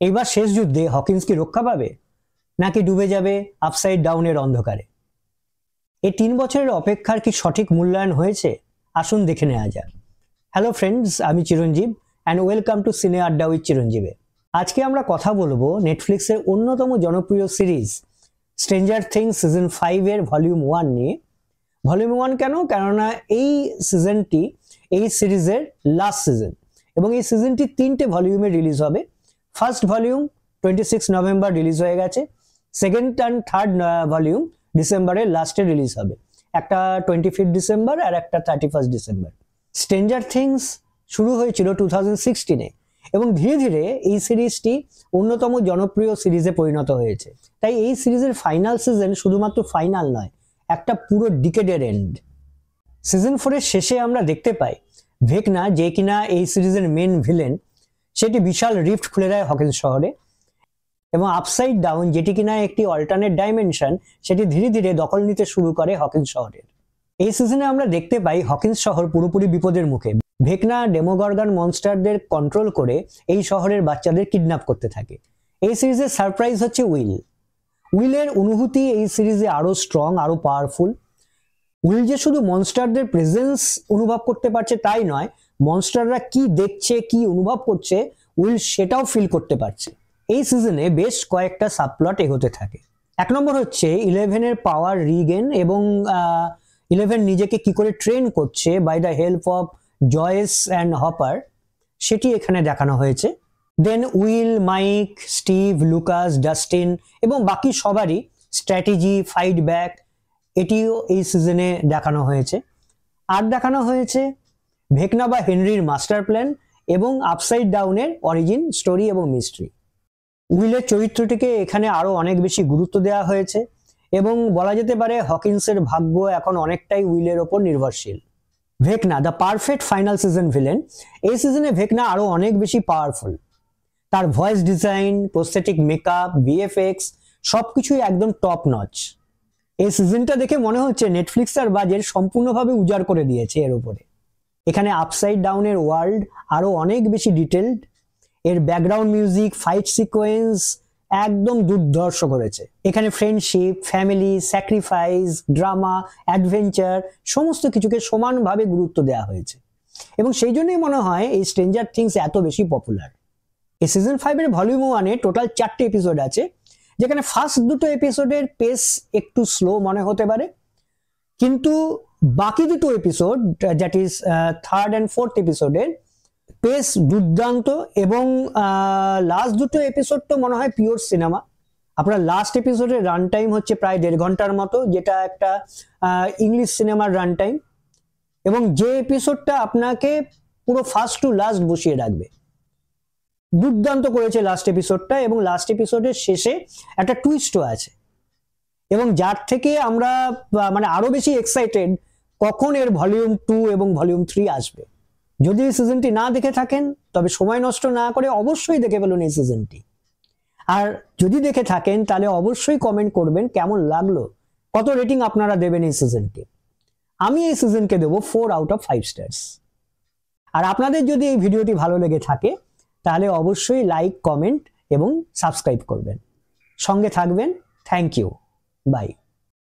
এইবার শেষ যুদ্ধে হকিন্স কি রক্ষা পাবে নাকি ডুবে যাবে আপসাইড ডাউনের অন্ধকারে? এই 3 বছরের অপেক্ষার কি সঠিক মূল্যায়ন হয়েছে? আসুন দেখে নেওয়া যাক। হ্যালো ফ্রেন্ডস, আমি চিরঞ্জীব অ্যান্ড ওয়েলকাম টু সিনে আড্ডা উইথ চিরঞ্জীবে। আজকে আমরা কথা বলবো নেটফ্লিক্সের অন্যতম জনপ্রিয় সিরিজ স্ট্রেঞ্জার থিংস সিজন 5 এর ভলিউম 1 নিয়ে। ভলিউম 1 কেন? কেননা এই সিজনটি এই সিরিজের লাস্ট সিজন এবং এই সিজনটি 3টে ভলিউমে রিলিজ হবে। ফার্স্ট ভলিউম 26 নভেম্বর রিলিজ হয়ে গেছে, সেকেন্ড অ্যান্ড থার্ড ভলিউম ডিসেম্বরের লাস্টে রিলিজ হবে, একটা 25 ডিসেম্বর আর একটা 31 ডিসেম্বর। স্ট্রেঞ্জার থিংস শুরু হয়েছিল 2016-এ এবং ধীরে ধীরে এই সিরিজটি অন্যতম জনপ্রিয় সিরিজে পরিণত হয়েছে। তাই এই সিরিজের ফাইনাল সিজন শুধুমাত্র ফাইনাল নয়, একটা পুরো ডিকেডের এন্ড। সিজন 4 এর শেষে আমরা দেখতে পাই ভেকনা, যে কিনা এই সিরিজের মেন ভিলেন, সেটি বিশাল রিফট খুলে দেয় হকিন্স শহরে এবং আপসাইড ডাউন, যেটি কিনা একটি অল্টারনেট ডাইমেনশন, সেটি ধীরে ধীরে দখল নিতে শুরু করে হকিন্স শহরের। এই সিজনে আমরা দেখতে পাই হকিন্স শহর পুরোপুরি বিপদের মুখে। ভেকনা ডেমোগর্গন মনস্টারদের কন্ট্রোল করে এই শহরের বাচ্চাদের কিডন্যাপ করতে থাকে। এই সিরিজের সারপ্রাইজ হচ্ছে উইলের অনুভূতি এই সিরিজে আরো স্ট্রং, আরো পাওয়ারফুল। উইল যে শুধু মনস্টারদের প্রেজেন্স অনুভব করতে পারছে তাই নয়, মনস্টাররা কি দেখছে, কি অনুভব করছে, উইল সেটাও ফিল করতে পারছে। এই সিজনে বেশ কয়েকটা সাবপ্লট এগোতে থাকে। 1 নম্বর হচ্ছে 11-এর পাওয়ার রিগেন এবং 11 নিজেকে কি করে ট্রেন করছে by the help of Joyce and Hopper, সেটি এখানে দেখানো হয়েছে। Then Will, Mike, Steve, Lucas, Dustin এবং বাকি সবারই স্ট্র্যাটেজি, ফাইট ব্যাক, এটিও এই সিজনে দেখানো হয়েছে। আর দেখানো হয়েছে ভেকনা বা হেনরির মাস্টার প্ল্যান এবং আপসাইড ডাউনের অরিজিন স্টোরি এবং মিস্ট্রি। উইলের চরিত্রটিকে এখানে আরো অনেক বেশি গুরুত্ব দেওয়া হয়েছে এবং বলা যেতে পারে হকিন্সের ভাগ্য এখন অনেকটাই উইলের ওপর নির্ভরশীল। Vecna the perfect final season villain. এই সিজনে ভেকনা আরো অনেক বেশি পাওয়ারফুল। তার voice design, prosthetic makeup, VFX সবকিছুই একদম টপ নচ। এই সিজনটা দেখে মনে হচ্ছে নেটফ্লিক্স আর বাজেট সম্পূর্ণভাবে উজাড় করে দিয়েছে এর উপরে। এখানে আপসাইড ডাউনের ওয়ার্ল্ড আরো অনেক বেশি ডিটেলড, এর ব্যাকগ্রাউন্ড মিউজিক, ফাইট সিকোয়েন্স একদম দুর্ধর্ষ করেছে। এখানে friendship, family, sacrifice, drama, adventure সমস্ত কিছুকে সমানভাবে গুরুত্ব দেওয়া হয়েছে এবং সেই জন্যই মনে হয় এই স্ট্রেঞ্জার থিংস এত বেশি পপুলার। এই সিজন 5 এর ভলিউম 1-এ টোটাল 4টে এপিসোড আছে, যেখানে ফার্স্ট দুটো এপিসোডের পেস একটু স্লো মনে হতে পারে, কিন্তু বাকি দুটো episode, that is third and fourth এপিসোডের পেস দুর্দান্ত এবং লাস্ট দুটো এপিসোড তো মনে হয় পিওর সিনেমা। আপনার লাস্ট এপিসোডের রান টাইম হচ্ছে প্রায় 1.5 ঘন্টার মতো, যেটা একটা ইংলিশ সিনেমার রান টাইম, এবং যে এপিসোডটা আপনাকে পুরো ফার্স্ট টু লাস্ট বসিয়ে রাখবে। দুর্দান্ত করেছে লাস্ট এপিসোডটা এবং লাস্ট এপিসোডের শেষে একটা টুইস্টও আছে এবং যার থেকে আমরা মানে আরো বেশি এক্সাইটেড কখন এর ভলিউম 2 এবং ভলিউম 3 আসবে। যদি এই সিজনটি না দেখে থাকেন তবে সময় নষ্ট না করে অবশ্যই দেখে ফেলুন এই সিজনটি, আর যদি দেখে থাকেন তাহলে অবশ্যই কমেন্ট করবেন কেমন লাগলো, কত রেটিং আপনারা দেবেন এই সিজনকে। আমি এই সিজনকে দেবো 4 আউট অফ 5 স্টার্স। আর আপনাদের যদি এই ভিডিওটি ভালো লেগে থাকে তাহলে অবশ্যই লাইক, কমেন্ট এবং সাবস্ক্রাইব করবেন। সঙ্গে থাকবেন। Thank you, by.